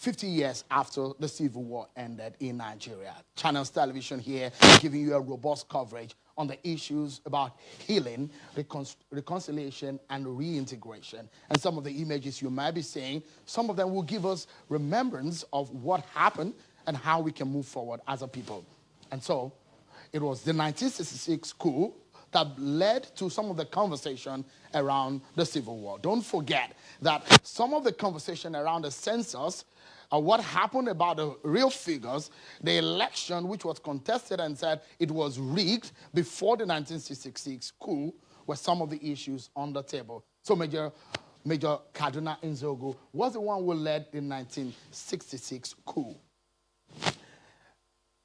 50 years after the civil war ended in Nigeria. Channels Television here giving you a robust coverage on the issues about healing, reconciliation, and reintegration. And some of the images you might be seeing, some of them will give us remembrance of what happened and how we can move forward as a people. And so, it was the 1966 coup that led to some of the conversation around the Civil War. Don't forget that some of the conversation around the census, what happened about the real figures, the election which was contested and said it was rigged before the 1966 coup, were some of the issues on the table. So Major Kaduna Nzogu was the one who led the 1966 coup.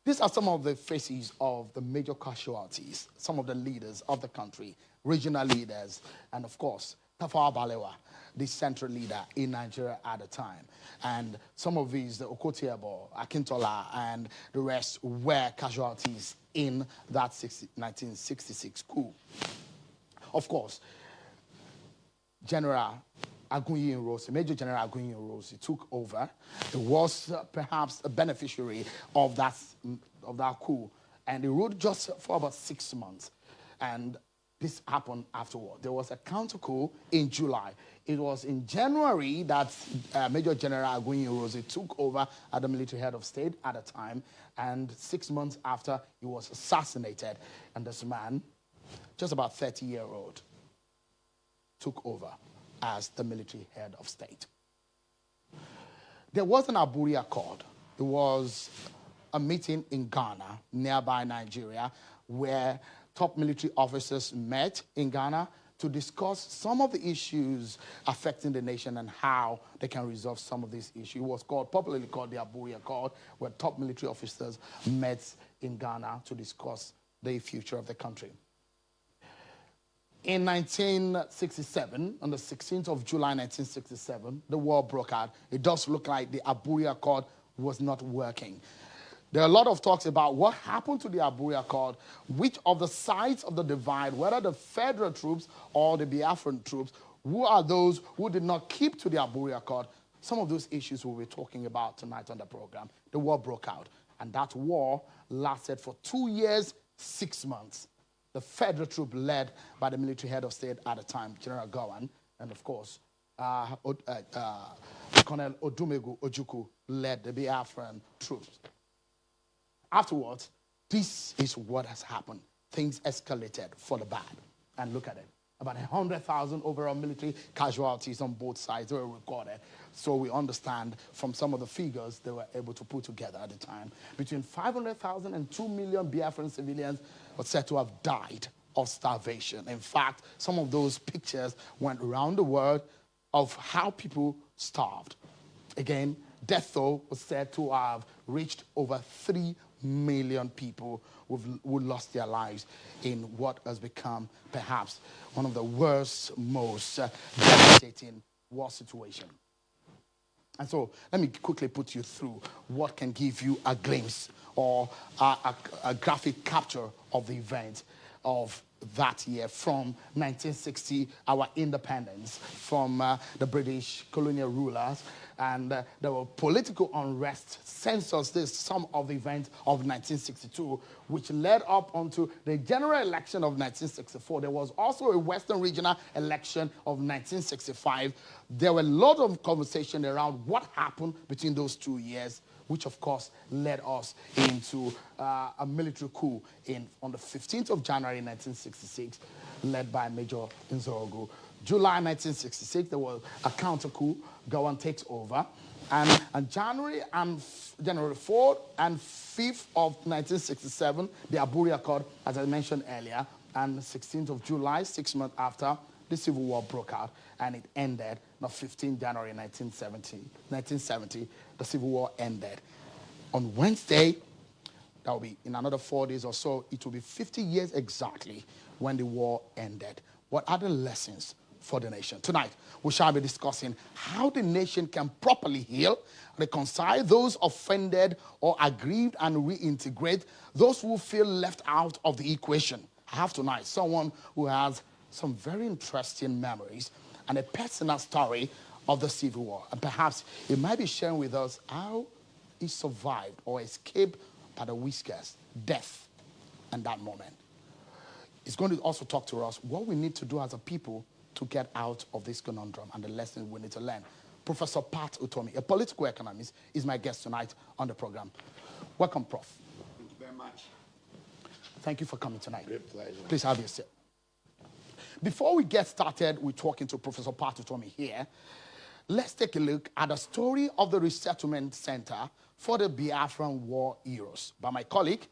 These are some of the faces of the major casualties, some of the leaders of the country, regional leaders, and of course, Tafawa Balewa, the central leader in Nigeria at the time. And some of these, the Okotiebo, Akintola, and the rest were casualties in that 1966 coup. Of course, General Agunyi-Ironsi, Major General Agunyi-Ironsi took over. He was perhaps a beneficiary of that coup, and he ruled just for about 6 months. And this happened afterward. There was a counter coup in July. It was in January that Major General Agunyi-Ironsi took over as the military head of state at the time, and 6 months after, he was assassinated. And this man, just about 30-year-old, took over as the military head of state. There was an Aburi Accord. There was a meeting in Ghana, nearby Nigeria, where top military officers met in Ghana to discuss some of the issues affecting the nation and how they can resolve some of these issues. It was popularly called the Aburi Accord, where top military officers met in Ghana to discuss the future of the country. In 1967, on the 16th of July 1967, the war broke out. It does look like the Aburi Accord was not working. There are a lot of talks about what happened to the Aburi Accord, which of the sides of the divide, whether the federal troops or the Biafran troops, who are those who did not keep to the Aburi Accord. Some of those issues we'll be talking about tonight on the program. The war broke out, and that war lasted for 2 years, 6 months. The federal troop led by the military head of state at the time, General Gowan, and of course, Colonel Odumegu Ojukwu led the Biafran troops. Afterwards, this is what has happened. Things escalated for the bad. And look at it. About 100,000 overall military casualties on both sides were recorded. So we understand from some of the figures they were able to put together at the time. Between 500,000 and 2 million Biafran civilians were said to have died of starvation. In fact, some of those pictures went around the world of how people starved. Again, death toll was said to have reached over 3 million people who lost their lives in what has become perhaps one of the worst, most devastating war situation. And so let me quickly put you through what can give you a glimpse or a graphic capture of the event of that year from 1960, our independence from the British colonial rulers. And there were political unrest, census, some of the events of 1962, which led up onto the general election of 1964. There was also a Western regional election of 1965. There were a lot of conversation around what happened between those 2 years, which of course led us into a military coup on the 15th of January 1966, led by Major Nzogu. July 1966, there was a counter coup. Gowan takes over. And January 4th and 5th of 1967, the Aburi Accord, as I mentioned earlier, and 16th of July, 6 months after, the Civil War broke out, and it ended on 15 January 1970. The Civil War ended. On Wednesday, that will be in another 4 days or so, it will be 50 years exactly when the war ended. What are the lessons for the nation? Tonight, we shall be discussing how the nation can properly heal, reconcile those offended or aggrieved, and reintegrate those who feel left out of the equation. I have tonight someone who has some very interesting memories and a personal story of the Civil War. And perhaps he might be sharing with us how he survived or escaped by the whiskers, death, and that moment. He's going to also talk to us what we need to do as a people to get out of this conundrum and the lessons we need to learn. Professor Pat Utomi, a political economist, is my guest tonight on the program. Welcome, Prof. Thank you very much. Thank you for coming tonight. Great pleasure. Please have your seat. Before we get started with talking to Professor Pat Utomi here, let's take a look at the story of the resettlement center for the Biafran war heroes by my colleague.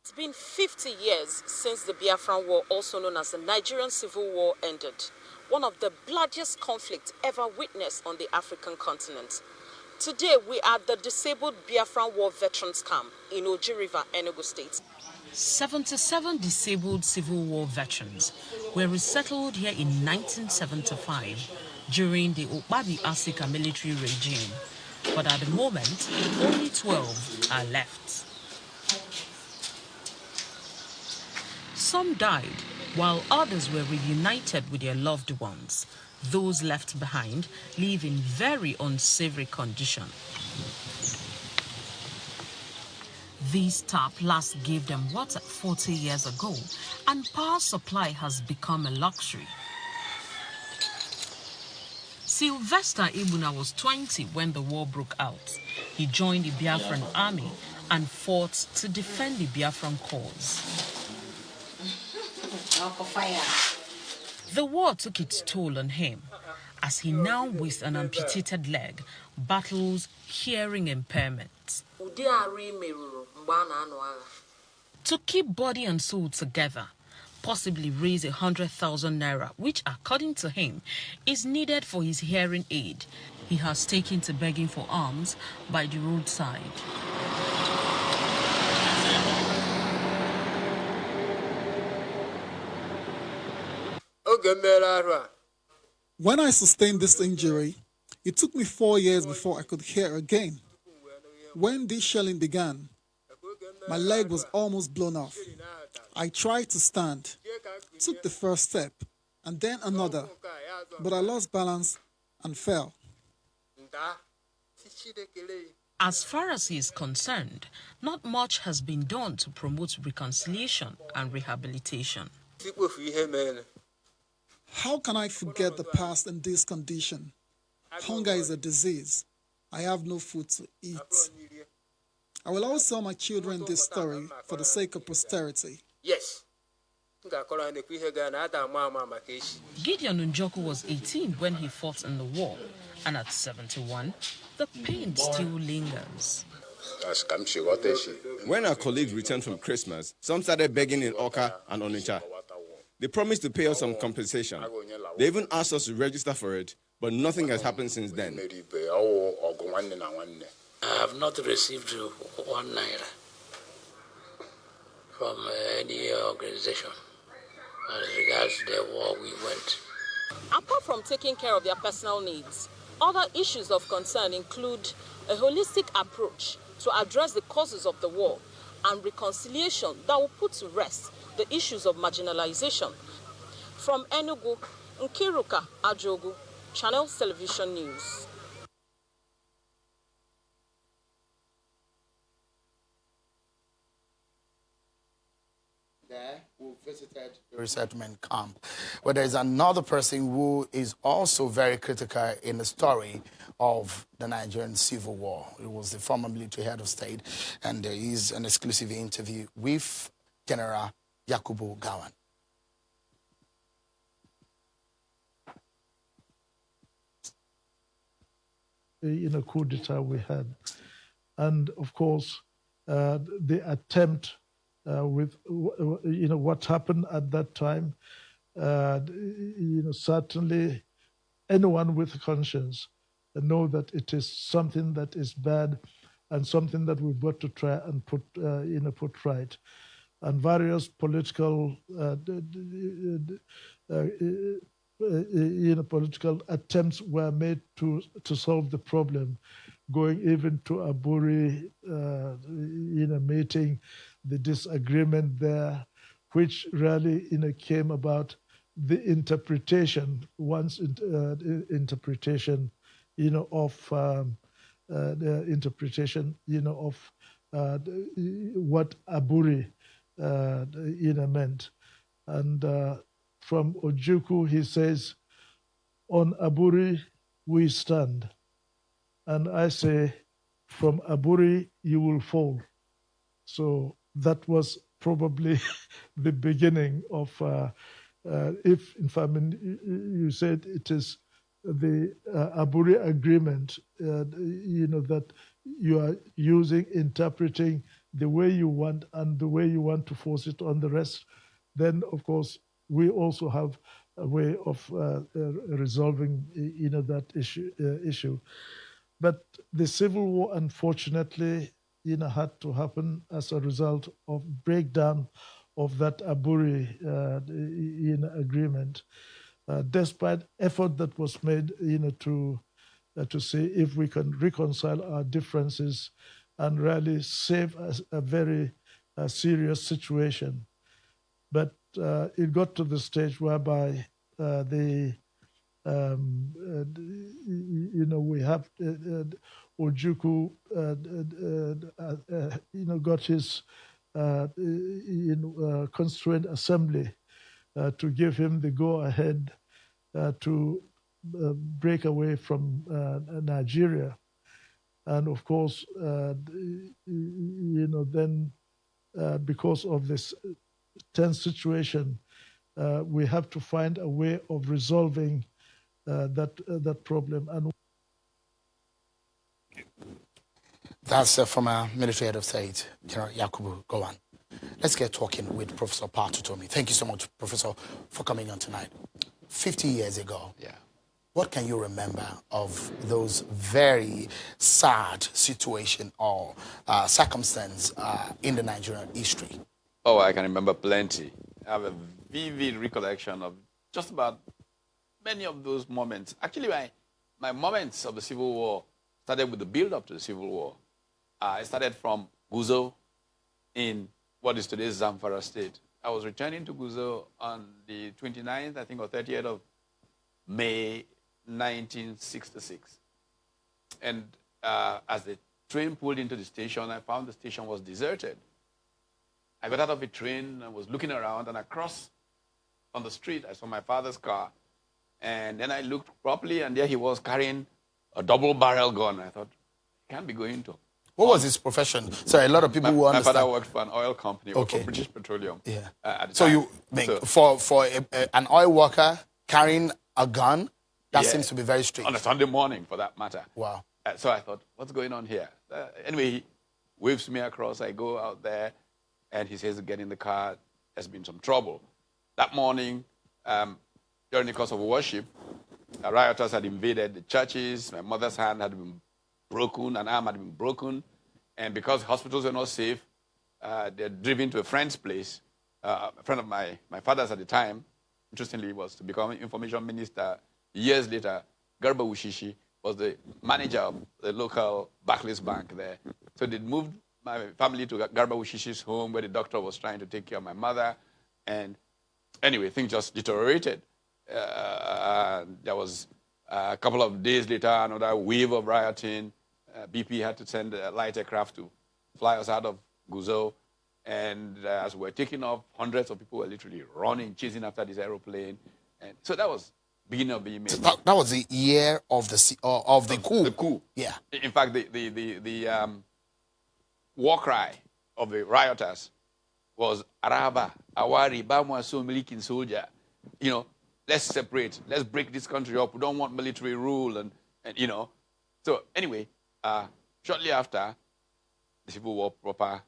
It's been 50 years since the Biafran War, also known as the Nigerian Civil War, ended. One of the bloodiest conflicts ever witnessed on the African continent. Today, we are at the disabled Biafran War veterans camp in Oji River, Enugu State. 77 disabled Civil War veterans were resettled here in 1975 during the Okpabi Asika military regime. But at the moment, only 12 are left. Some died, while others were reunited with their loved ones. Those left behind live in very unsavory condition. This tap last gave them water 40 years ago, and power supply has become a luxury. Sylvester Ibuna was 20 when the war broke out. He joined the Biafran army and fought to defend the Biafran cause. The war took its toll on him, as he now, with an amputated leg, battles hearing impairment. To keep body and soul together, possibly raise 100,000 naira, which, according to him, is needed for his hearing aid, he has taken to begging for alms by the roadside. When I sustained this injury, it took me 4 years before I could hear again. When this shelling began, my leg was almost blown off. I tried to stand, took the first step, and then another, but I lost balance and fell. As far as he is concerned, not much has been done to promote reconciliation and rehabilitation. How can I forget the past in this condition? Hunger is a disease. I have no food to eat. I will always tell my children this story for the sake of posterity. Yes. Gideon Njoku was 18 when he fought in the war, and at 71, the pain still lingers. When our colleagues returned from Christmas, some started begging in Oka and Onitsha. They promised to pay us some compensation. They even asked us to register for it, but nothing has happened since then. I have not received 1 naira from any organization as regards the war we went. Apart from taking care of their personal needs, other issues of concern include a holistic approach to address the causes of the war and reconciliation that will put to rest the issues of marginalization. From Enugu, Nkiruka Ajogu, Channels Television News. There, who visited the resettlement camp, where there is another person who is also very critical in the story of the Nigerian Civil War. It was the former military head of state, and there is an exclusive interview with General Yakubu Gawan. In a coup d'etat we had. And of course, the attempt with, what happened at that time, certainly anyone with a conscience know that it is something that is bad and something that we've got to try and put right. And various political, political attempts were made to solve the problem, going even to Aburi, meeting, the disagreement there, which really, came about the interpretation, one's interpretation, of the interpretation, of what Aburi, meant. And from Ojukwu, he says, on Aburi we stand. And I say, from Aburi you will fall. So that was probably the beginning of, if in fact you said it is the Aburi agreement, that you are using, interpreting the way you want and the way you want to force it on the rest, then of course we also have a way of resolving, that issue. But the civil war, unfortunately, had to happen as a result of breakdown of that Aburi agreement. Despite effort that was made, to see if we can reconcile our differences and really save a very serious situation. But it got to the stage whereby we have Ojukwu, got his Constituent Assembly to give him the go-ahead to break away from Nigeria. And of course, then because of this tense situation, we have to find a way of resolving that problem. And that's from our military head of state, General Yakubu Gowon. Let's get talking with Professor Patutomi. Thank you so much, Professor, for coming on tonight. 50 years ago, what can you remember of those very sad situation or circumstance in the Nigerian history? Oh, I can remember plenty. I have a vivid recollection of just about many of those moments. Actually, my moments of the Civil War started with the build-up to the Civil War. I started from Guzo in what is today's Zamfara State. I was returning to Guzo on the 29th, I think, or 30th of May, 1966. And as the train pulled into the station, I found the station was deserted. I got out of the train and was looking around, and across on the street, I saw my father's car. And then I looked properly, and there he was carrying a double-barrel gun. I thought, he can't be going to. What was his profession? Sorry, a lot of people who understand. My father worked for an oil company, for British Petroleum. Yeah. At the so time. you make for an oil worker carrying a gun, that seems to be very strict. On a Sunday morning, for that matter. Wow. So I thought, what's going on here? Anyway, he waves me across. I go out there, and he says, get in the car. There's been some trouble. That morning, during the course of worship, rioters had invaded the churches. My mother's hand had been broken, an arm had been broken. And because hospitals were not safe, they're driven to a friend's place. A friend of my father's at the time, interestingly, was to become information minister. Years later, Garba Wushishi was the manager of the local Barclays Bank there. So they moved my family to Garba Wushishi's home, where the doctor was trying to take care of my mother. And anyway, things just deteriorated. There was a couple of days later, another wave of rioting. BP had to send a light aircraft to fly us out of Guzo. And as we were taking off, hundreds of people were literally running, chasing after this aeroplane. And so that was beginning of the image. So that was the year of the coup. The coup. Yeah. In fact, the war cry of the rioters was Araba, Awari, Bamwa, Milikin soldier. Let's separate. Let's break this country up. We don't want military rule. And So anyway, shortly after, the Civil War proper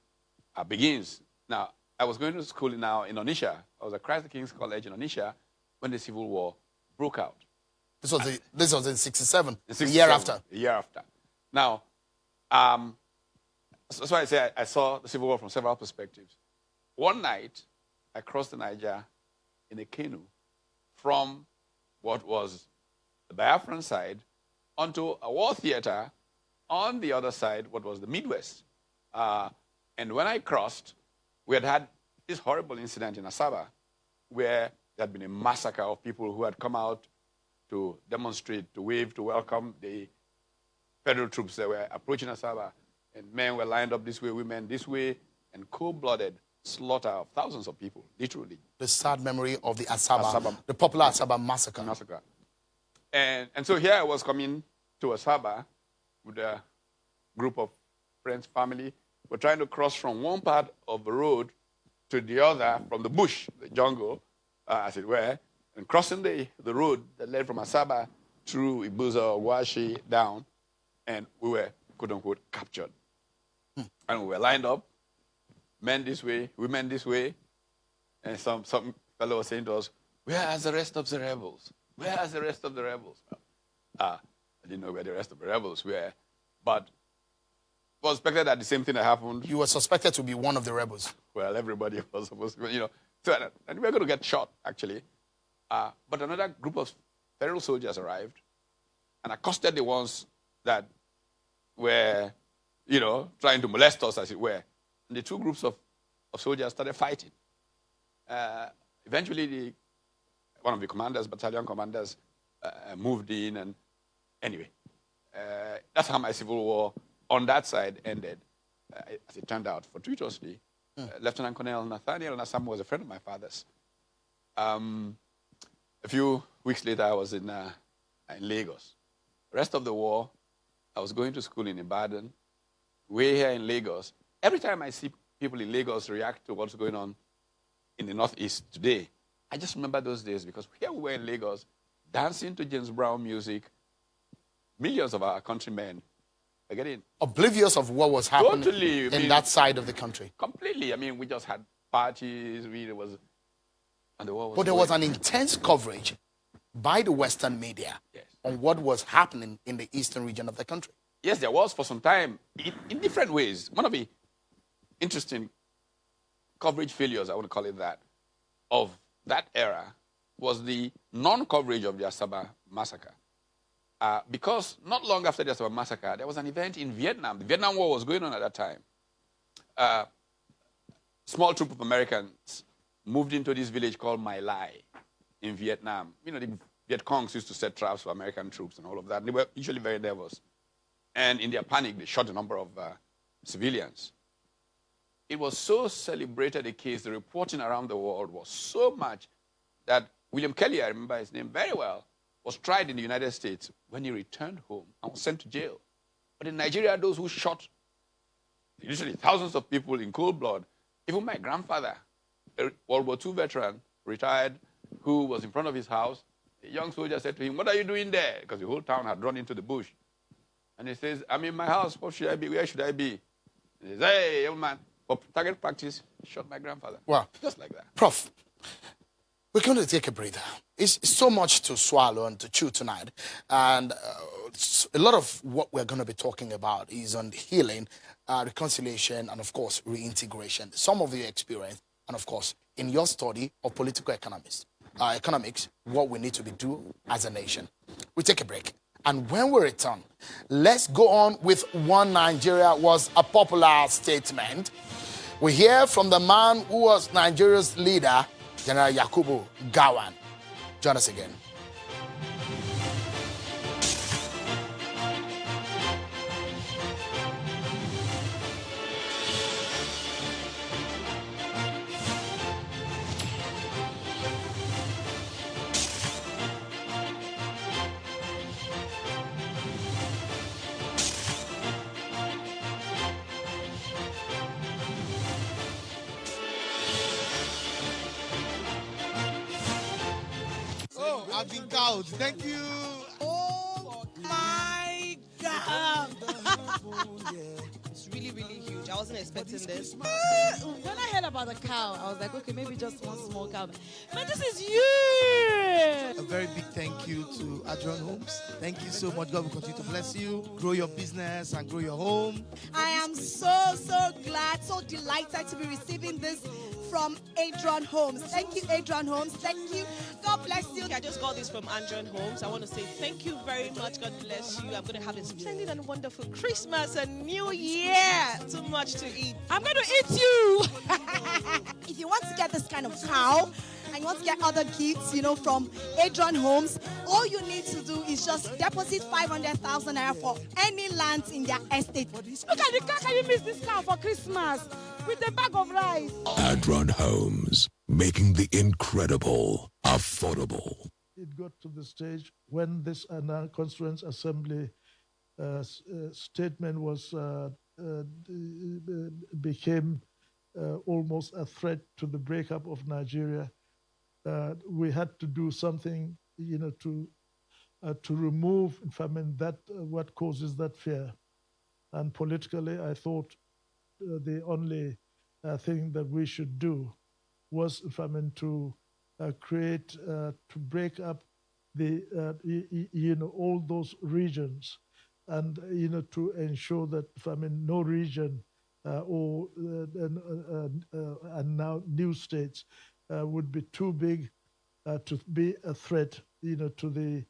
begins. Now, I was going to school now in Onitsha. I was at Christ the King's College in Onitsha when the Civil War broke out. This was in 67, the year after. The year after. Now, that's why I say I saw the Civil War from several perspectives. One night, I crossed the Niger in a canoe from what was the Biafran side onto a war theater on the other side, what was the Midwest. And when I crossed, we had this horrible incident in Asaba where there had been a massacre of people who had come out to demonstrate, to wave, to welcome the federal troops that were approaching Asaba. And men were lined up this way, women this way, and cold-blooded slaughter of thousands of people, literally. The sad memory of the Asaba, the popular Asaba massacre. And so here I was coming to Asaba with a group of friends, family. We're trying to cross from one part of the road to the other, from the bush, the jungle, as it were, and crossing the road that led from Asaba through Ibuza, Washi, down, and we were, quote-unquote, captured. And we were lined up, men this way, women this way, and some fellow was saying to us, where are the rest of the rebels? Where are the rest of the rebels? I didn't know where the rest of the rebels were, but it was expected that the same thing that happened. You were suspected to be one of the rebels. Well, everybody was supposed to, So, and we were going to get shot, actually. But another group of federal soldiers arrived and accosted the ones that were, trying to molest us, as it were. And the two groups of soldiers started fighting. Eventually, one of the commanders, battalion commanders, moved in. And anyway, that's how my civil war on that side ended, as it turned out, fortuitously. Lieutenant Colonel Nathaniel Nassam was a friend of my father's. A few weeks later, I was in Lagos. The rest of the war, I was going to school in Ibadan. Way here in Lagos. Every time I see people in Lagos react to what's going on in the Northeast today, I just remember those days because here we were in Lagos, dancing to James Brown music. Millions of our countrymen are getting oblivious of what was happening totally, in that side of the country. Completely. We just had parties. And the war was but there was an intense coverage by the Western media on what was happening in the eastern region of the country. Yes, there was for some time, in different ways. One of the interesting coverage failures, I want to call it that, of that era was the non-coverage of the Asaba massacre. Because not long after the Asaba massacre, there was an event in Vietnam. The Vietnam War was going on at that time. Small troop of Americans moved into this village called My Lai in Vietnam. The Viet Congs used to set traps for American troops and all of that. And they were usually very nervous. And in their panic, they shot a number of civilians. It was so celebrated a case, the reporting around the world was so much that William Kelly, I remember his name very well, was tried in the United States when he returned home and was sent to jail. But in Nigeria, those who shot literally thousands of people in cold blood, even my grandfather, a World War II veteran, retired, who was in front of his house, a young soldier said to him, what are you doing there? Because the whole town had run into the bush. And he says, I'm in my house. What should I be? Where should I be? And he says, hey, young man, for target practice, shot my grandfather. Wow. Just like that. Prof, we're going to take a breather. It's so much to swallow and to chew tonight. And a lot of what we're going to be talking about is on healing, reconciliation, and, of course, reintegration. Some of your experience, and, of course, in your study of political economics, what we need to be doing as a nation. We take a break. And when we return, let's go on with One Nigeria was a popular statement. We hear from the man who was Nigeria's leader, General Yakubu Gowon. Join us again. I've been cowed. Thank you. Oh my God. It's really, really huge. I wasn't expecting this. When I heard about the cow, I was like, okay, maybe just one small cow. But this is huge. A very big thank you to Adrian Homes. Thank you so much. God will continue to bless you, grow your business and grow your home. I am so glad, so delighted to be receiving this from Adrian Homes. Thank you, Adrian Homes. Thank you. God bless you. I just got this from Adrian Homes. I want to say thank you very much. God bless you. I'm going to have a splendid and wonderful Christmas and New Year. Too much to eat. I'm going to eat you. If you want to get this kind of cow, and you want to get other gifts, from Adrian Homes, all you need to do is just deposit 500,000 naira for any land in their estate. Look at the car. Can you miss this car for Christmas with a bag of rice? Adron Homes, making the incredible affordable. It got to the stage when this Constituent Assembly statement was became almost a threat to the breakup of Nigeria. We had to do something, to remove, that what causes that fear. And politically, I thought the only thing that we should do was, to create, to break up the, all those regions, and to ensure that, no region and now new states would be too big to be a threat, to the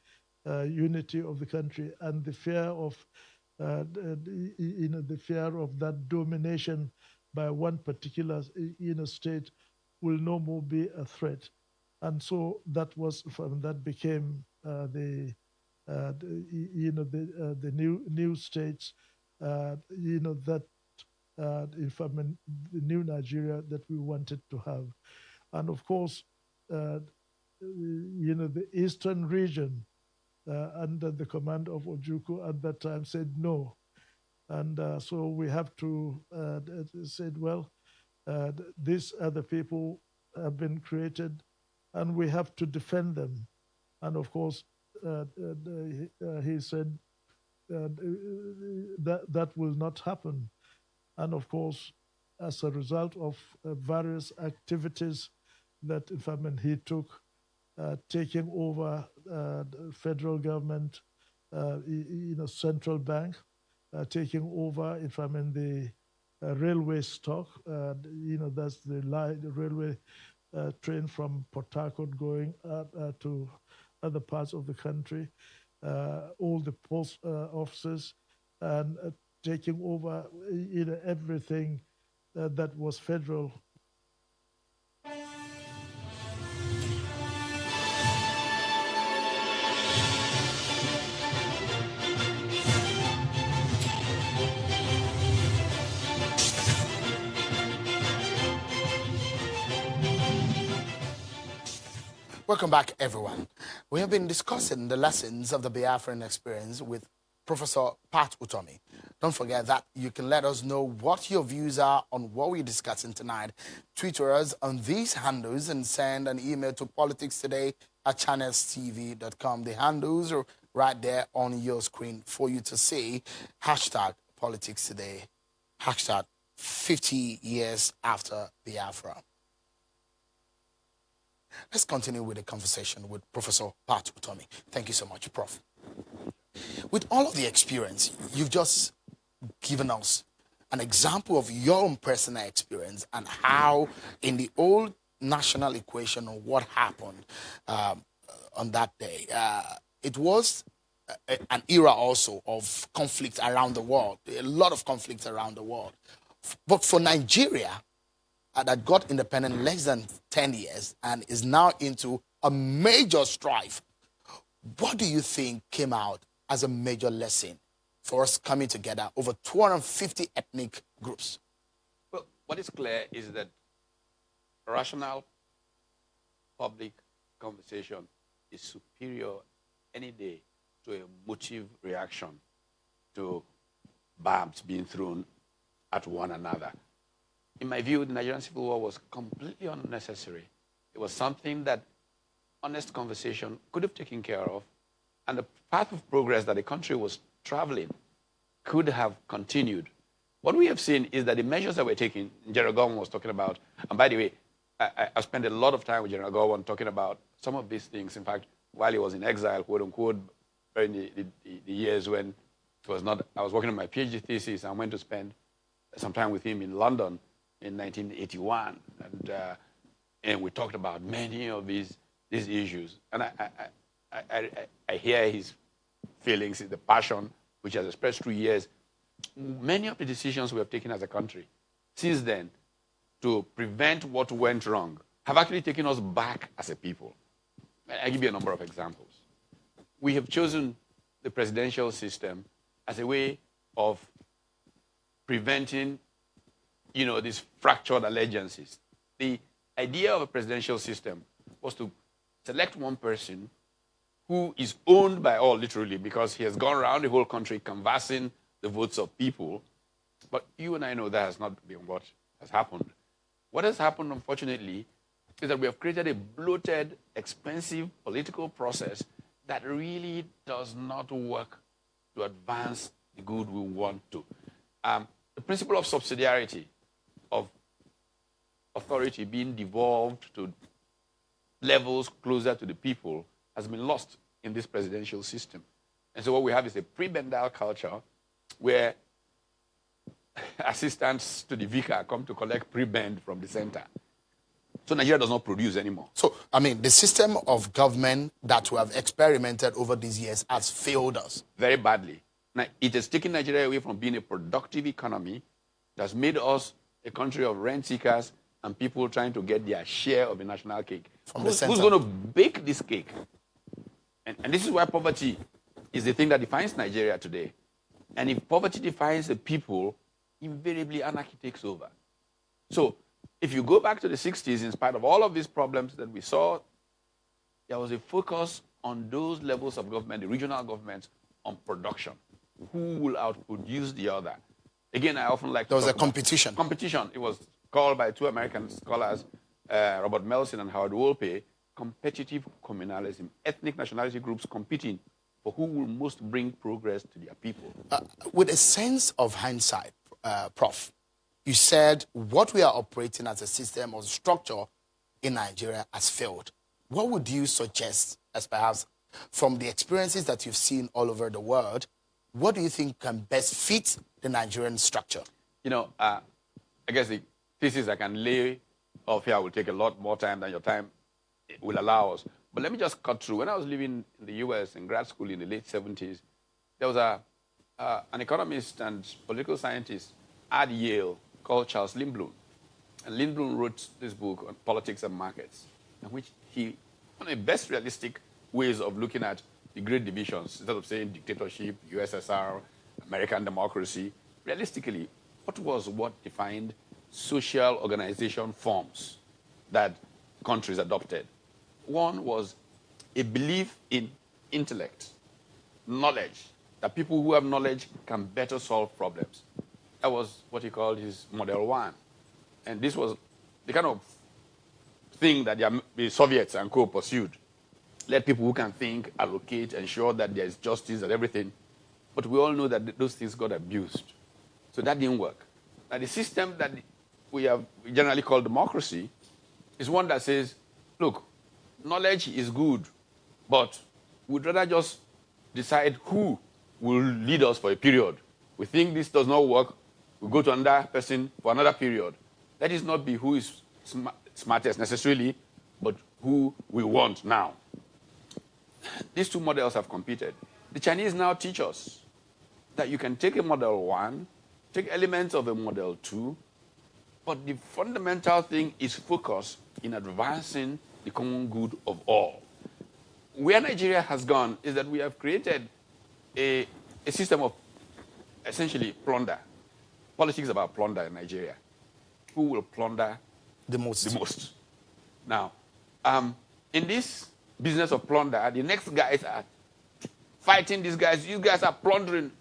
unity of the country, and the fear of, the fear of that domination by one particular, state will no more be a threat, and so that was that became the new states, that the new Nigeria that we wanted to have. And of course, the eastern region under the command of Ojukwu at that time said no. And so we have to said, well, these other people have been created and we have to defend them. And of course, he said that will not happen. And of course, as a result of various activities that he took, taking over the federal government, central bank, taking over, the railway stock, that's the railway train from Port Harcourt going to other parts of the country, all the post offices, and taking over, everything that was federal. Welcome back, everyone. We have been discussing the lessons of the Biafran experience with Professor Pat Utomi. Don't forget that you can let us know what your views are on what we're discussing tonight. Tweet us on these handles and send an email to politicstoday@channelstv.com. The handles are right there on your screen for you to see. #PoliticsToday, #50 years after Biafra. Let's continue with the conversation with Professor Pat Utomi. Thank you so much, Prof. With all of the experience, you've just given us an example of your own personal experience and how in the old national equation of what happened on that day, it was an era also of conflict around the world, a lot of conflict around the world. But for Nigeria, that got independent less than 10 years and is now into a major strife, what do you think came out as a major lesson for us coming together over 250 ethnic groups? Well, what is clear is that rational public conversation is superior any day to a emotive reaction to bombs being thrown at one another. In my view, the Nigerian Civil War was completely unnecessary. It was something that honest conversation could have taken care of, and the path of progress that the country was traveling could have continued. What we have seen is that the measures that we're taking, General Gowon was talking about, and by the way, I spent a lot of time with General Gowon talking about some of these things. In fact, while he was in exile, quote unquote, during the years when it was not, I was working on my PhD thesis, and I went to spend some time with him in London in 1981, and we talked about many of these issues. And I hear his feelings, the passion which has expressed through years. Many of the decisions we have taken as a country since then to prevent what went wrong have actually taken us back as a people. I'll give you a number of examples. We have chosen the presidential system as a way of preventing, these fractured allegiances. The idea of a presidential system was to select one person who is owned by all, literally, because he has gone around the whole country canvassing the votes of people. But you and I know that has not been what has happened. What has happened, unfortunately, is that we have created a bloated, expensive political process that really does not work to advance the good we want to. The principle of subsidiarity, of authority being devolved to levels closer to the people, has been lost in this presidential system. And so what we have is a prebendal culture where assistants to the vicar come to collect prebend from the center. So Nigeria does not produce anymore. So, the system of government that we have experimented over these years has failed us. Very badly. Now, it has taken Nigeria away from being a productive economy that's made us a country of rent seekers and people trying to get their share of the national cake. Who's going to bake this cake? And this is why poverty is the thing that defines Nigeria today. And if poverty defines the people, invariably anarchy takes over. So if you go back to the 60s, in spite of all of these problems that we saw, there was a focus on those levels of government, the regional governments, on production. Who will outproduce the other? Again, I often like to There was a competition. Competition. It was called by two American scholars, Robert Melson and Howard Wolpe, competitive communalism. Ethnic nationality groups competing for who will most bring progress to their people. With a sense of hindsight, Prof, you said what we are operating as a system or structure in Nigeria has failed. What would you suggest, as perhaps from the experiences that you've seen all over the world, what do you think can best fit the Nigerian structure? I guess the thesis I can lay off here will take a lot more time than your time will allow us. But let me just cut through. When I was living in the U.S. in grad school in the late 70s, there was an economist and political scientist at Yale called Charles Lindblom. And Lindblom wrote this book on politics and markets, in which he, one of the best realistic ways of looking at the great divisions, instead of saying dictatorship, USSR, American democracy, realistically, what defined social organization forms that countries adopted? One was a belief in intellect, knowledge, that people who have knowledge can better solve problems. That was what he called his Model 1. And this was the kind of thing that the Soviets and co pursued. Let people who can think, allocate, ensure that there is justice and everything. But we all know that those things got abused. So that didn't work. Now, the system that we generally call democracy is one that says, look, knowledge is good, but we'd rather just decide who will lead us for a period. We think this does not work, we go to another person for another period. That is not be who is smartest necessarily, but who we want now. These two models have competed. The Chinese now teach us that you can take a Model 1, take elements of a Model 2, but the fundamental thing is focus in advancing the common good of all. Where Nigeria has gone is that we have created a system of essentially plunder. Politics about plunder in Nigeria. Who will plunder the most? Now, in this business of plunder, the next guys are fighting these guys. You guys are plundering.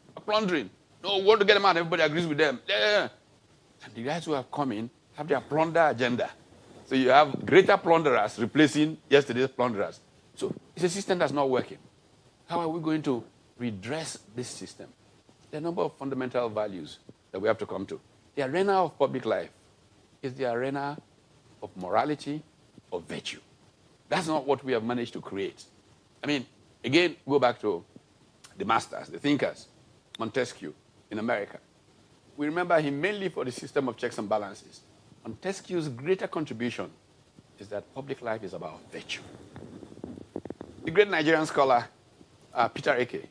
No, we want to get them out. Everybody agrees with them. And the guys who have come in have their plunder agenda. So you have greater plunderers replacing yesterday's plunderers. So it's a system that's not working. How are we going to redress this system? There are a number of fundamental values that we have to come to. The arena of public life is the arena of morality, of virtue. That's not what we have managed to create. Again, go back to the masters, the thinkers, Montesquieu in America. We remember him mainly for the system of checks and balances. Montesquieu's greater contribution is that public life is about virtue. The great Nigerian scholar, Peter Eke,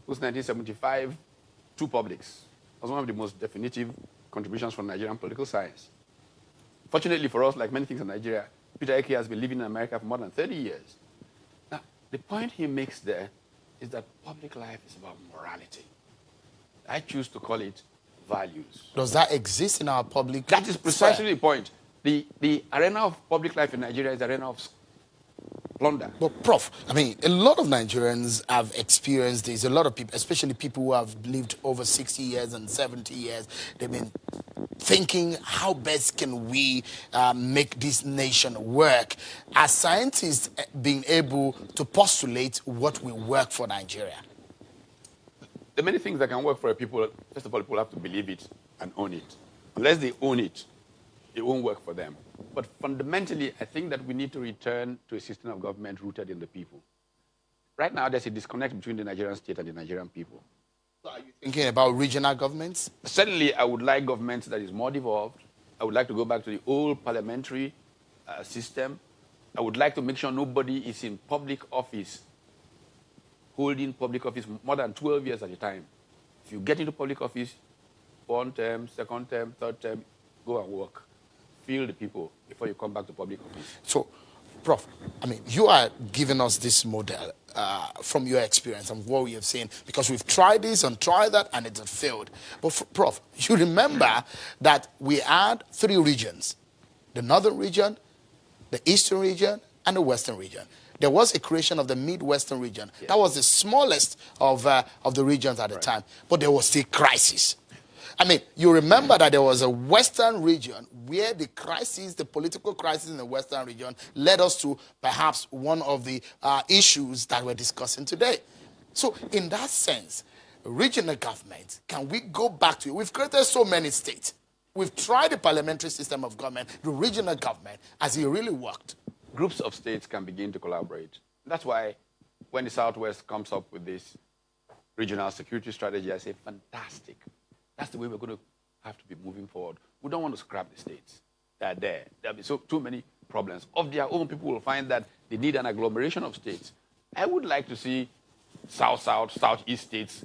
whose 1975 Two Publics was one of the most definitive contributions from Nigerian political science. Fortunately for us, like many things in Nigeria, Peter Eke has been living in America for more than 30 years. Now, the point he makes there is that public life is about morality. I choose to call it values. Does that exist in our public That is precisely sphere? the point. The arena of public life in Nigeria is the arena of plunder. But Prof, I mean, a lot of Nigerians have experienced this. A lot of people, especially people who have lived over 60 years and 70 years, they've been thinking, how best can we make this nation work? As scientists being able to postulate what will work for Nigeria? There are many things that can work for people. First of all, people have to believe it and own it. Unless they own it, it won't work for them. But fundamentally, I think that we need to return to a system of government rooted in the people. Right now, there's a disconnect between the Nigerian state and the Nigerian people. So are you thinking about regional governments? Certainly, I would like governments that is more devolved. I would like to go back to the old parliamentary system. I would like to make sure nobody is in public office, holding public office more than 12 years at a time. If you get into public office, one term, second term, third term, go and work. Feel the people before you come back to public office. So, Prof, I mean, you are giving us this model from your experience and what we have seen, because we've tried this and tried that and it has failed. But, Prof, you remember that we had 3 regions: the northern region, the eastern region, and the western region. There was a creation of the Midwestern region. Yeah. That was the smallest of the regions at the time, but there was still crisis. I mean, you remember that there was a Western region where the crisis, the political crisis in the Western region, led us to perhaps one of the issues that we're discussing today. So in that sense, regional government, can we go back to it? We've created so many states. We've tried the parliamentary system of government. The regional government, has it really worked? Groups of states can begin to collaborate. That's why when the Southwest comes up with this regional security strategy, I say, fantastic. That's the way we're going to have to be moving forward. We don't want to scrap the states. They're there. There'll be too many problems. Of their own, people will find that they need an agglomeration of states. I would like to see South-South, Southeast states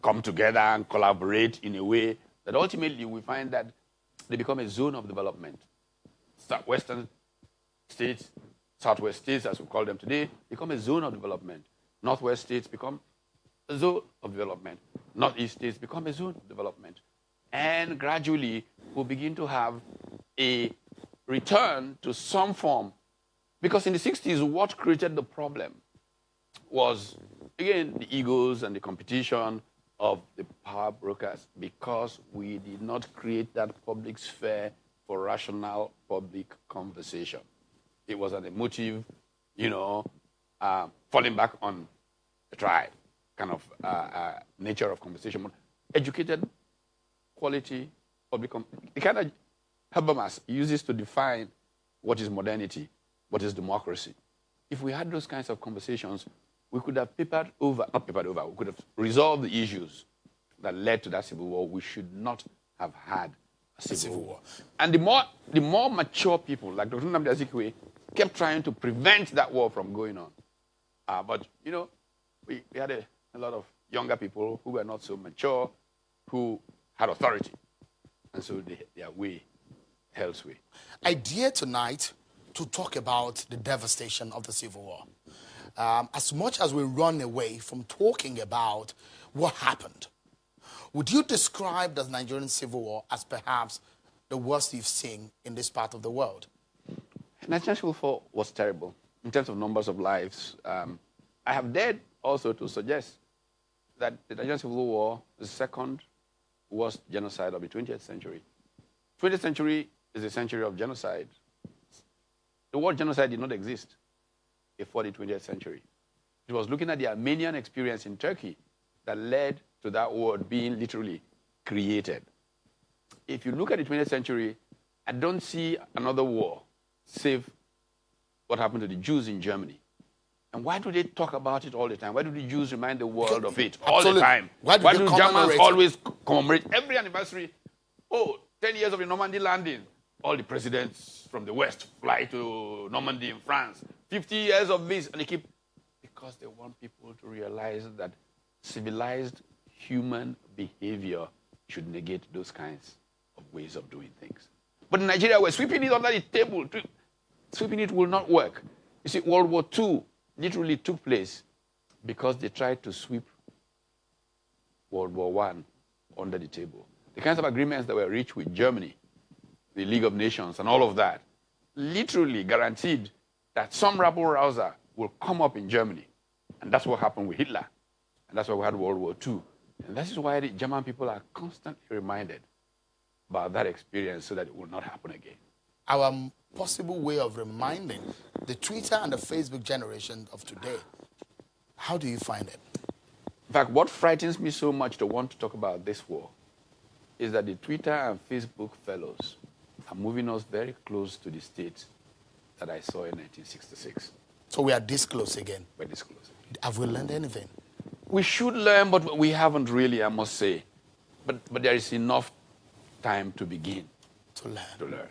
come together and collaborate in a way that ultimately we find that they become a zone of development. Western states, Southwest states, as we call them today, become a zone of development. Northwest states become a zone of development. Northeast states become a zone of development. And gradually, we'll begin to have a return to some form. Because in the 60s, what created the problem was, again, the egos and the competition of the power brokers, because we did not create that public sphere for rational public conversation. It was an emotive, falling back on the tribe kind of nature of conversation. Educated, quality, public, the kind of Habermas uses to define what is modernity, what is democracy. If we had those kinds of conversations, we could have we could have resolved the issues that led to that civil war. We should not have had a civil war. And the more mature people, like Dr. Nnamdi Azikiwe, kept trying to prevent that war from going on. But, we had a lot of younger people who were not so mature, who had authority. And so their way hell's way. I dare tonight to talk about the devastation of the Civil War. As much as we run away from talking about what happened, would you describe the Nigerian Civil War as perhaps the worst you've seen in this part of the world? The Nigerian Civil War was terrible in terms of numbers of lives. I have dared also to suggest that the Nigerian Civil War is the second worst genocide of the 20th century. 20th century is a century of genocide. The word genocide did not exist before the 20th century. It was looking at the Armenian experience in Turkey that led to that word being literally created. If you look at the 20th century, I don't see another war save what happened to the Jews in Germany. And why do they talk about it all the time? Why do the Jews remind the world of it all the time? Why do Germans always commemorate every anniversary? 10 years of the Normandy landing. All the presidents from the West fly to Normandy in France. 50 years of this. And they keep... Because they want people to realize that civilized human behavior should negate those kinds of ways of doing things. But in Nigeria, we're sweeping it under the table. Sweeping it will not work. You see, World War II literally took place because they tried to sweep World War I under the table. The kinds of agreements that were reached with Germany, the League of Nations, and all of that, literally guaranteed that some rabble-rouser will come up in Germany. And that's what happened with Hitler. And that's why we had World War II. And that is why the German people are constantly reminded about that experience so that it will not happen again. Our possible way of reminding the Twitter and the Facebook generation of today, how do you find it? In fact, what frightens me so much to want to talk about this war is that the Twitter and Facebook fellows are moving us very close to the state that I saw in 1966. So we are this close again? We're this close. Have we learned anything? We should learn, but we haven't really, I must say. But there is enough time to begin. To learn. To learn.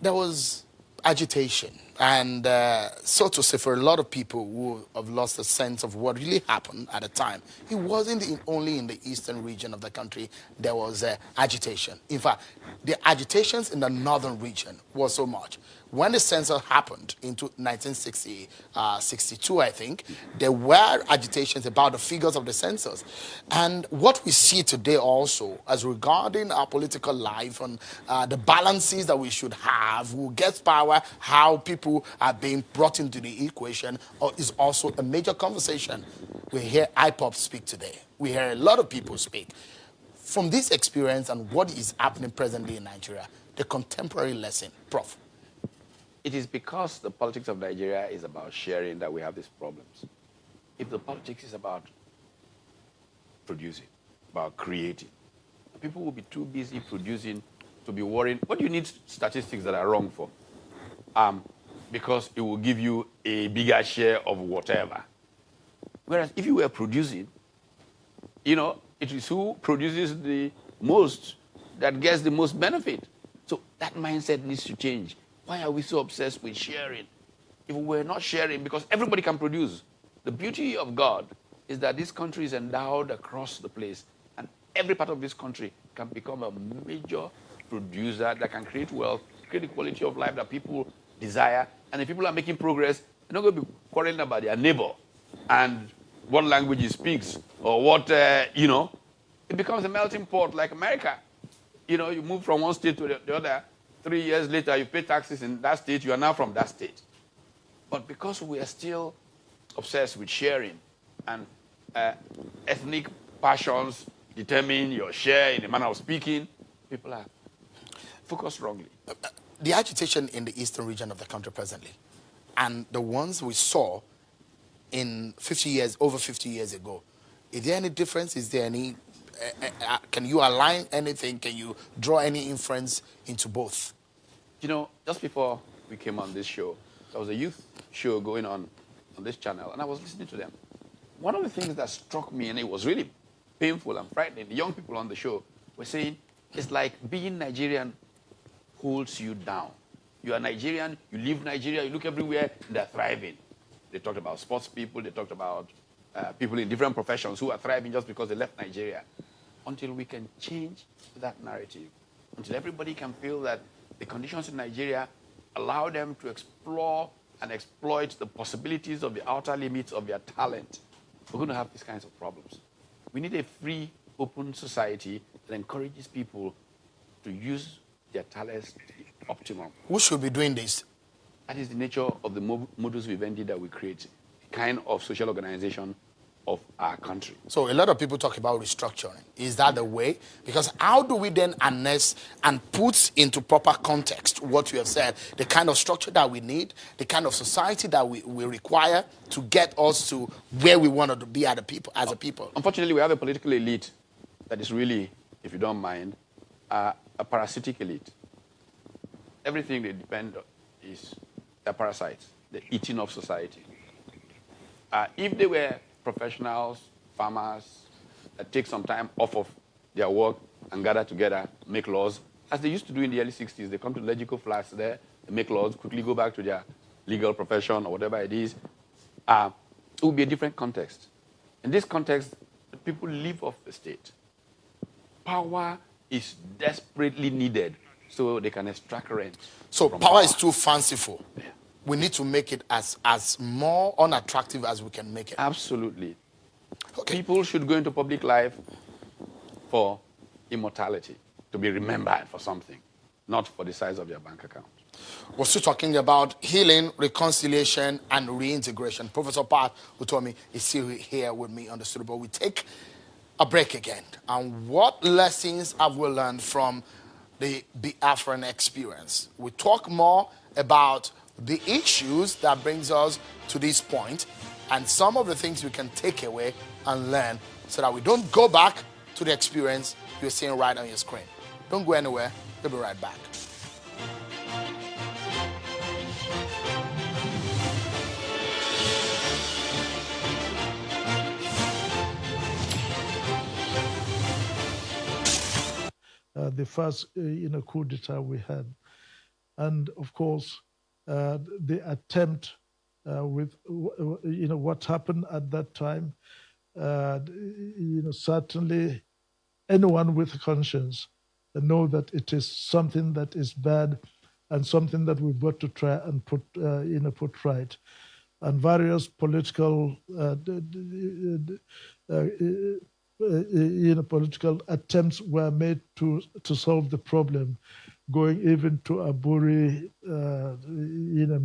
There was agitation, and so to say, for a lot of people who have lost a sense of what really happened at the time, it wasn't only in the eastern region of the country there was agitation. In fact, the agitations in the northern region were so much. When the census happened in 1962, I think, there were agitations about the figures of the census. And what we see today also, as regarding our political life and the balances that we should have, who gets power, how people are being brought into the equation, is also a major conversation. We hear IPOP speak today. We hear a lot of people speak. From this experience and what is happening presently in Nigeria, the contemporary lesson, Prof. It is because the politics of Nigeria is about sharing that we have these problems. If the politics is about producing, about creating, people will be too busy producing to be worrying. What do you need statistics that are wrong for? Because it will give you a bigger share of whatever. Whereas if you were producing, you know, it is who produces the most that gets the most benefit. So that mindset needs to change. Why are we so obsessed with sharing? If we're not sharing, because everybody can produce. The beauty of God is that this country is endowed across the place, and every part of this country can become a major producer that can create wealth, create the quality of life that people desire. And if people are making progress, they're not going to be quarreling about their neighbor and what language he speaks or what, you know. It becomes a melting pot like America. You know, you move from one state to the other. 3 years later, you pay taxes in that state, you are now from that state. But because we are still obsessed with sharing and ethnic passions determine your share in the manner of speaking, people are focused wrongly. The agitation in the eastern region of the country presently, and the ones we saw in 50 years, over 50 years ago, is there any difference? Is there any... can you align anything? Can you draw any inference into both? You know, just before we came on this show, there was a youth show going on this channel, and I was listening to them. One of the things that struck me, and it was really painful and frightening, the young people on the show were saying, it's like being Nigerian holds you down. You are Nigerian, you leave Nigeria, you look everywhere, they're thriving. They talked about sports people, they talked about people in different professions who are thriving just because they left Nigeria. Until we can change that narrative, until everybody can feel that the conditions in Nigeria allow them to explore and exploit the possibilities of the outer limits of their talent, we're going to have these kinds of problems. We need a free, open society that encourages people to use their talents to the optimum. Who should be doing this? That is the nature of the modus vivendi that we create, the kind of social organization of our country. So a lot of people talk about restructuring. Is that the way? Because how do we then harness and put into proper context what you have said, the kind of structure that we need, the kind of society that we require to get us to where we want to be as a people? Unfortunately, we have a political elite that is really, if you don't mind, a parasitic elite. Everything they depend on is the parasites, the eating of society. If they were professionals, farmers, that take some time off of their work and gather together, make laws, as they used to do in the early 60s. They come to the legislative flats there, they make laws, quickly go back to their legal profession or whatever it is. It would be a different context. In this context, people live off the state. Power is desperately needed so they can extract rent. So power is too fanciful. Yeah. We need to make it as more unattractive as we can make it. Absolutely. Okay. People should go into public life for immortality, to be remembered for something, not for the size of your bank account. We're still talking about healing, reconciliation, and reintegration. Professor Pat, who told me, is still here with me on the studio. But we take a break again. And what lessons have we learned from the Biafran experience? We talk more about the issues that brings us to this point and some of the things we can take away and learn so that we don't go back to the experience you're seeing right on your screen. Don't go anywhere. We'll be right back. The first coup d'etat we had, and of course the attempt with what happened at that time. Certainly anyone with a conscience know that it is something that is bad and something that we've got to try and put right. And various political political attempts were made to solve the problem, going even to Aburi,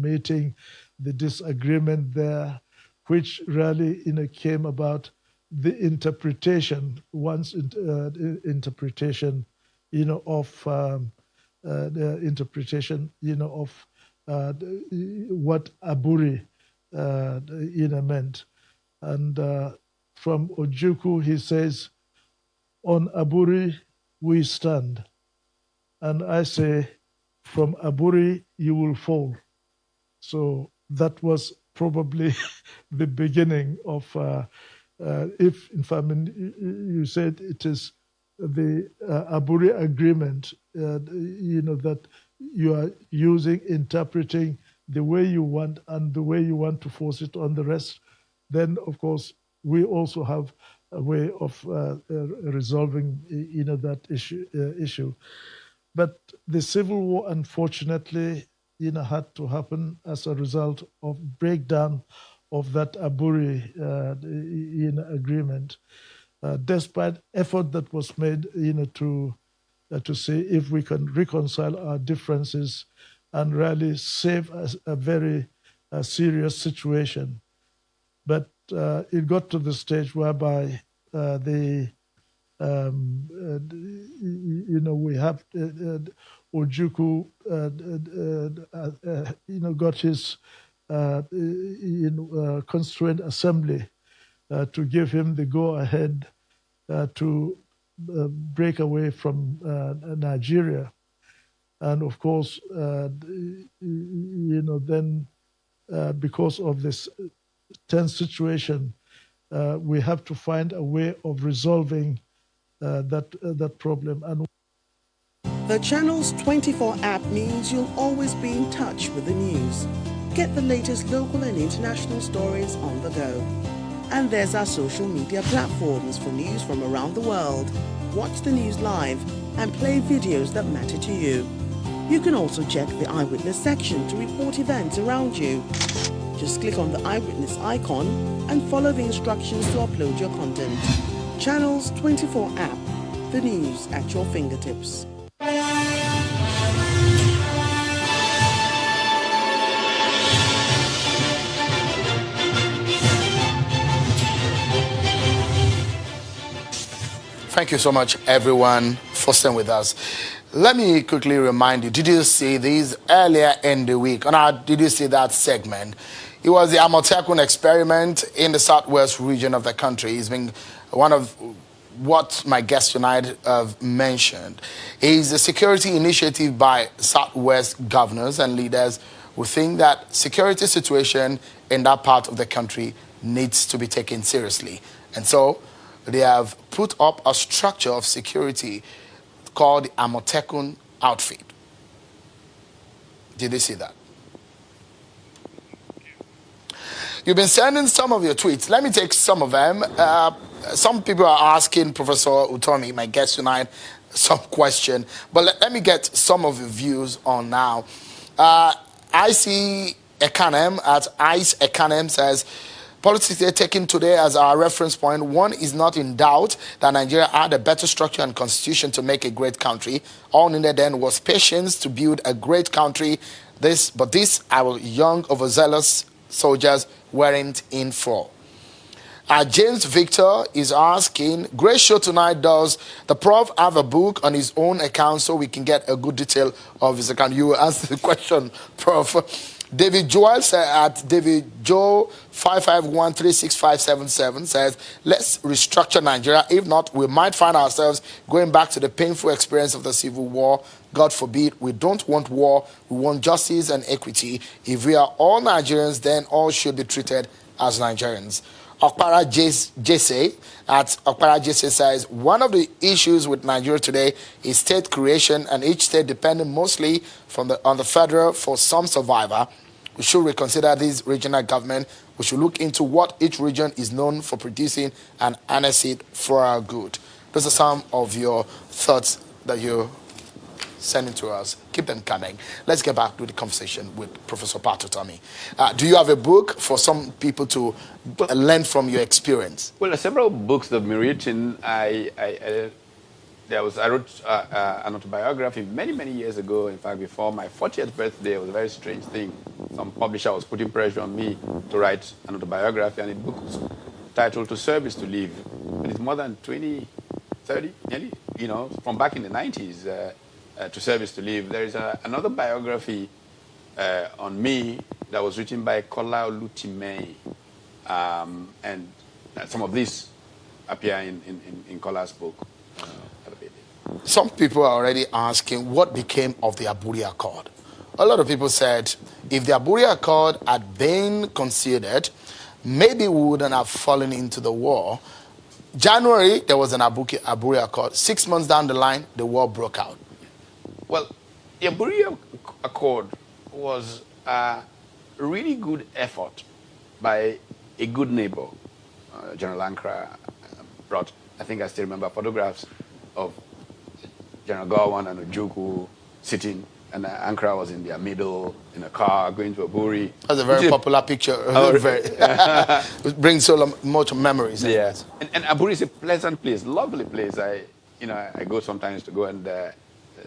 meeting the disagreement there, which really came about the interpretation, one's interpretation, of the interpretation, of what Aburi, meant. And from Ojukwu, he says, on Aburi we stand. And I say, from Aburi you will fall. So that was probably the beginning of, if in fact you said it is the Aburi agreement, that you are using, interpreting the way you want and the way you want to force it on the rest, then of course we also have a way of resolving that issue. But the civil war, unfortunately, had to happen as a result of breakdown of that Aburi agreement. Despite effort that was made, to see if we can reconcile our differences and really save a very serious situation. But it got to the stage whereby we have Ojukwu, got his constituent assembly to give him the go-ahead to break away from Nigeria. And of course, then because of this tense situation, we have to find a way of resolving that problem. And the Channels 24 app means you'll always be in touch with the news. Get the latest local and international stories on the go. And there's our social media platforms for news from around the world. Watch the news live and play videos that matter to you. You can also check the eyewitness section to report events around you. Just click on the eyewitness icon and follow the instructions to upload your content. Channels 24 app, the news at your fingertips. Thank you so much, everyone, for staying with us. Let me quickly remind you, did you see these earlier in the week? Did you see that segment? It was the Amotekun experiment in the southwest region of the country. It's been one of what my guest tonight have mentioned. Is a security initiative by southwest governors and leaders who think that security situation in that part of the country needs to be taken seriously. And so they have put up a structure of security called the Amotekun outfit. Did you see that? You've been sending some of your tweets. Let me take some of them. Some people are asking Professor Utomi, my guest tonight, some question. But let me get some of your views on now. I see Ekanem at Ice Ekanem says, politics they're taking today as our reference point. One is not in doubt that Nigeria had a better structure and constitution to make a great country. All needed then was patience to build a great country. But this our young, overzealous soldiers weren't in for. James Victor is asking, great show tonight. Does the prof have a book on his own account so we can get a good detail of his account? You will answer the question, Prof. David Joel at David Joe 551-36577 says, let's restructure Nigeria. If not, we might find ourselves going back to the painful experience of the Civil War. God forbid, we don't want war. We want justice and equity. If we are all Nigerians, then all should be treated as Nigerians. Okpara Jesse at Okpara Jesse says, one of the issues with Nigeria today is state creation and each state depending mostly on the federal for some survivor. We should reconsider this regional government. We should look into what each region is known for producing and harness it for our good. Those are some of your thoughts that you sending to us. Keep them coming. Let's get back to the conversation with Professor Pato Tommy. Do you have a book for some people to learn from your experience? Well, several books that have been written. I wrote an autobiography many, many years ago. In fact, before my 40th birthday, it was a very strange thing. Some publisher was putting pressure on me to write an autobiography, and the book was titled To Serve Is to Live. And it's more than 20, 30, nearly, from back in the 90s. To Serve Is to Live. There is another biography on me that was written by Kola Olutimei, and some of these appear in Kola's book. Some people are already asking what became of the Aburi Accord. A lot of people said if the Aburi Accord had been considered, maybe we wouldn't have fallen into the war. January, there was an Aburi Accord. 6 months down the line, the war broke out. Well, the Aburi Accord was a really good effort by a good neighbor. General Ankara brought, I think I still remember, photographs of General Gowon and Ojukwu sitting, and Ankara was in their middle in a car going to Aburi. That's a very popular picture. It brings so much memories. Yes. And Aburi is a pleasant place, lovely place. I go sometimes to go and...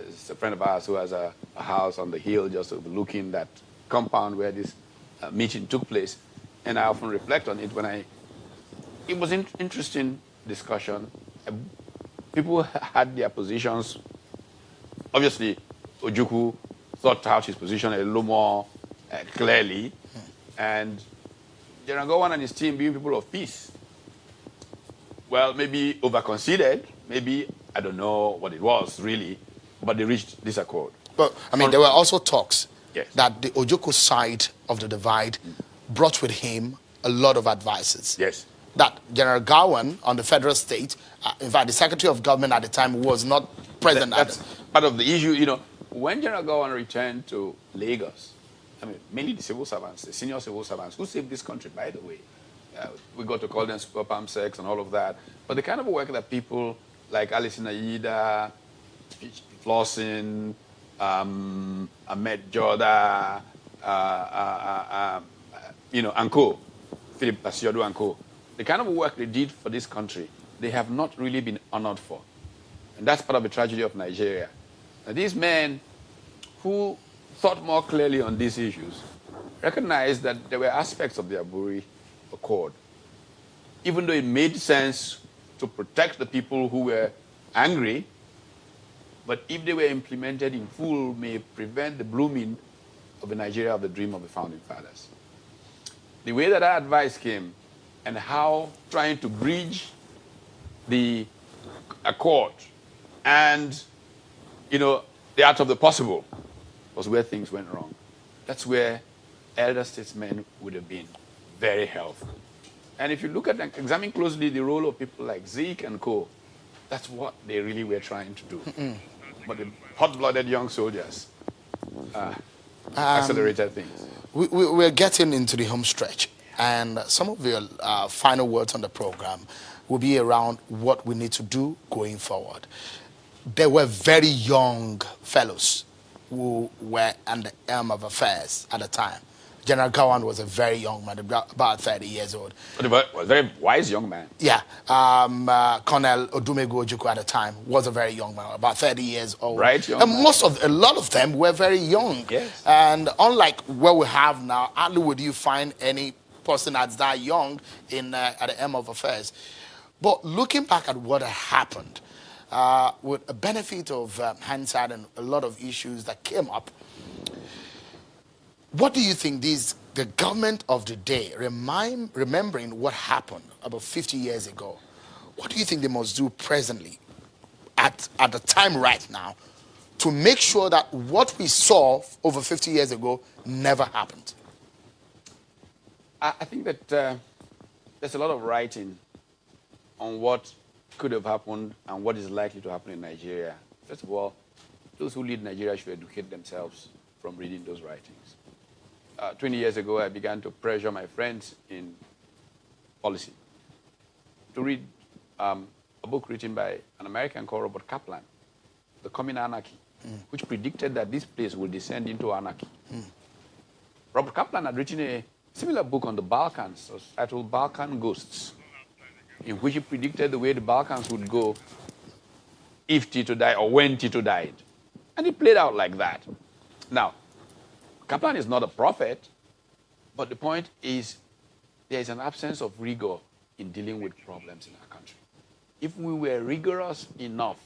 It's a friend of ours who has a house on the hill just overlooking that compound where this meeting took place. And I often reflect on it it was an interesting discussion. People had their positions. Obviously, Ojukwu thought out his position a little more clearly. And General Gowon and his team being people of peace, well, maybe overconsidered, maybe, I don't know what it was really, but they reached this accord. But, there were also talks that the Ojukwu side of the divide brought with him a lot of advices. Yes. That General Gowon on the federal state, in fact, the Secretary of Government at the time was not present. That's part of the issue. When General Gowon returned to Lagos, mainly the civil servants, the senior civil servants, who saved this country, by the way. We got to call them super palm sex and all of that. But the kind of work that people like Alison Aida, Flossin, Ahmed Joda, Anko, Philip Asiodu Anko, the kind of work they did for this country, they have not really been honored for. And that's part of the tragedy of Nigeria. Now, these men who thought more clearly on these issues recognized that there were aspects of the Aburi Accord, even though it made sense to protect the people who were angry, but if they were implemented in full, may prevent the blooming of the Nigeria of the dream of the founding fathers. The way that our advice came and how trying to bridge the accord and, the art of the possible was where things went wrong. That's where elder statesmen would have been very helpful. And if you look at and examine closely the role of people like Zeke and co., that's what they really were trying to do. But the hot-blooded young soldiers accelerated things. We're getting into the home stretch. And some of your final words on the program will be around what we need to do going forward. There were very young fellows who were at the helm of affairs at the time. General Gawan was a very young man, about 30 years old. But he was a very wise young man. Yeah. Colonel Odumego Ojukwu at the time was a very young man, about 30 years old. Right, young and man. a lot of them were very young. Yes. And unlike what we have now, hardly would you find any person that's that young at the helm of affairs. But looking back at what happened, with a benefit of hindsight and a lot of issues that came up, what do you think the government of the day, remembering what happened about 50 years ago, what do you think they must do presently, at the time right now, to make sure that what we saw over 50 years ago never happened? I think that there's a lot of writing on what could have happened and what is likely to happen in Nigeria. First of all, those who lead Nigeria should educate themselves from reading those writings. 20 years ago, I began to pressure my friends in policy to read a book written by an American called Robert Kaplan, The Coming Anarchy, which predicted that this place will descend into anarchy. Robert Kaplan had written a similar book on the Balkans, titled Balkan Ghosts, in which he predicted the way the Balkans would go if Tito died or when Tito died. And it played out like that. Now, Kaplan is not a prophet, but the point is there is an absence of rigor in dealing with problems in our country. If we were rigorous enough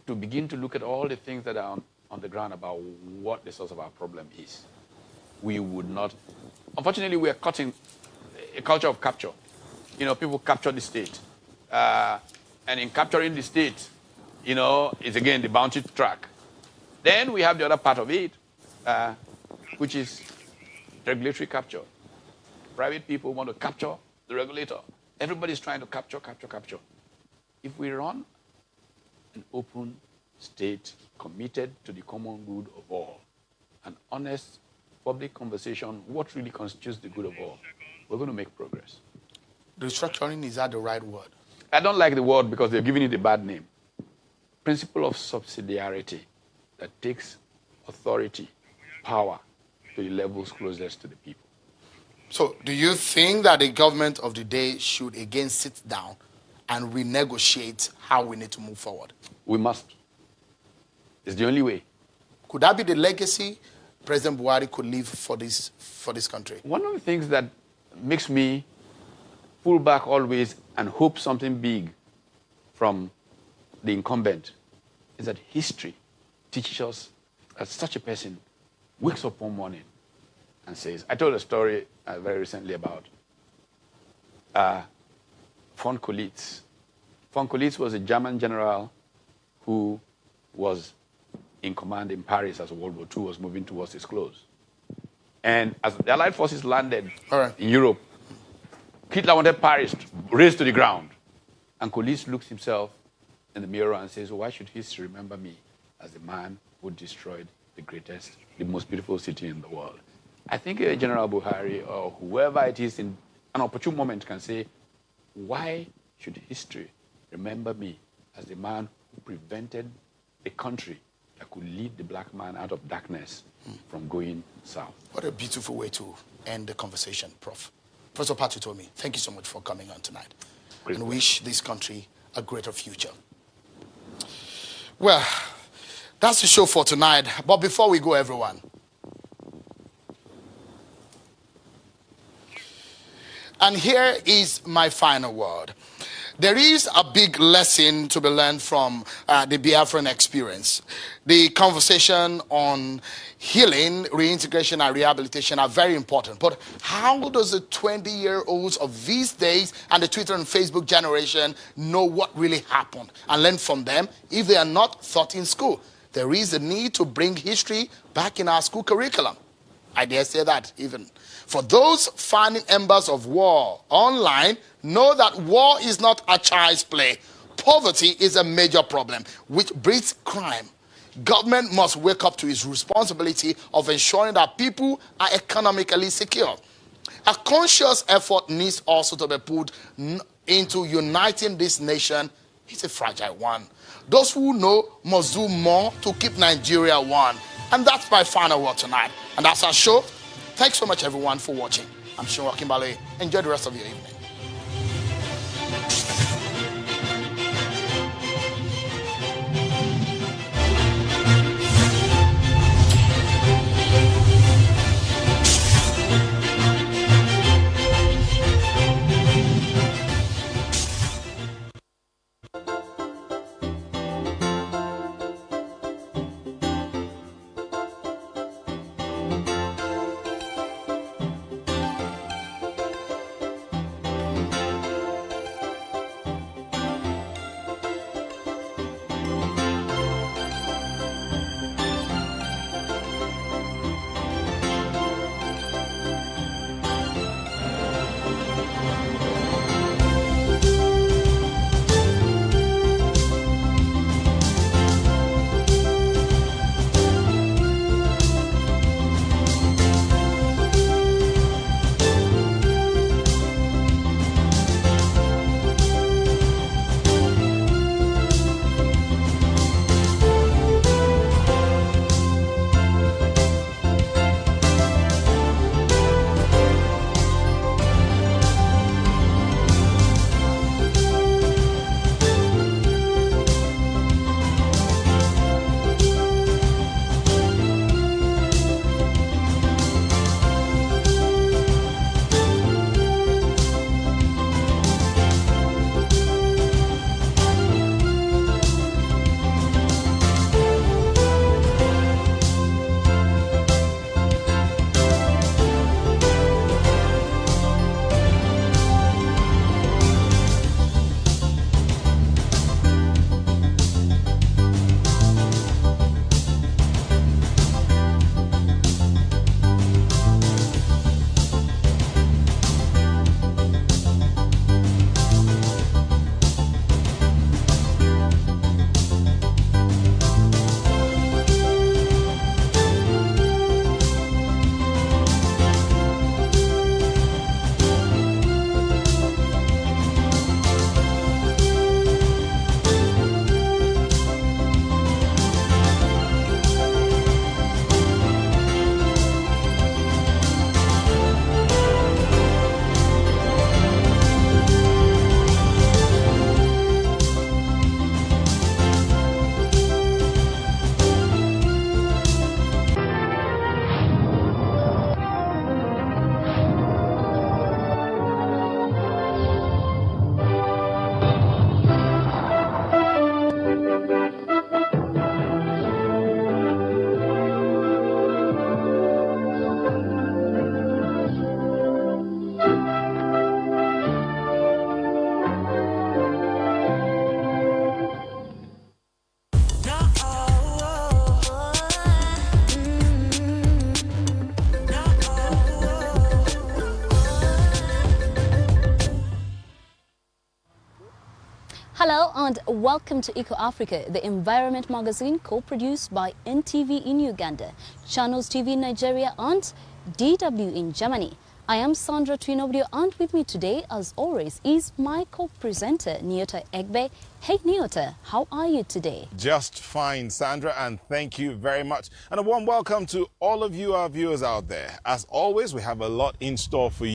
to begin to look at all the things that are on the ground about what the source of our problem is, we would not. Unfortunately, we are caught in a culture of capture. You know, people capture the state. And in capturing the state, you know, it's again the bounty track. Then we have the other part of it, which is regulatory capture. Private people want to capture the regulator. Everybody's trying to capture. If we run an open state committed to the common good of all, an honest public conversation, what really constitutes the good of all, we're going to make progress. Restructuring, is that the right word? I don't like the word because they're giving it a bad name. Principle of subsidiarity that takes authority, power, to the levels closest to the people. So do you think that the government of the day should again sit down and renegotiate how we need to move forward? We must. It's the only way. Could that be the legacy President Buhari could leave for this country? One of the things that makes me pull back always and hope something big from the incumbent is that history teaches us that such a person wakes up one morning and says, I told a story very recently about von Kolitz. Von Kolitz was a German general who was in command in Paris as World War II was moving towards its close. And as the Allied forces landed in Europe, Hitler wanted Paris razed to the ground. And Kolitz looks himself in the mirror and says, why should history remember me as the man who destroyed the greatest, the most beautiful city in the world? I think General Buhari or whoever it is in an opportune moment can say, why should history remember me as the man who prevented a country that could lead the black man out of darkness from going south? What a beautiful way to end the conversation, Prof. Professor Patutomi, thank you so much for coming on tonight. And wish this country a greater future. Well, that's the show for tonight. But before we go, everyone, and here is my final word. There is a big lesson to be learned from the Biafran experience. The conversation on healing, reintegration, and rehabilitation are very important. But how does the 20-year-olds of these days and the Twitter and Facebook generation know what really happened and learn from them if they are not taught in school? There is a need to bring history back in our school curriculum. I dare say that even. For those finding embers of war online, know that war is not a child's play. Poverty is a major problem, which breeds crime. Government must wake up to its responsibility of ensuring that people are economically secure. A conscious effort needs also to be put into uniting this nation. It's a fragile one. Those who know must do more to keep Nigeria one. And that's my final word tonight. And that's our show. Thanks so much, everyone, for watching. I'm Sean Kimbale. Enjoy the rest of your evening. Hello and welcome to Eco Africa, the environment magazine co-produced by NTV in Uganda, Channels TV in Nigeria and DW in Germany. I am Sandra Twinobrio and with me today, as always, is my co-presenter, Nyota Egbe. Hey Nyota, how are you today? Just fine, Sandra, and thank you very much. And a warm welcome to all of you, our viewers out there. As always, we have a lot in store for you.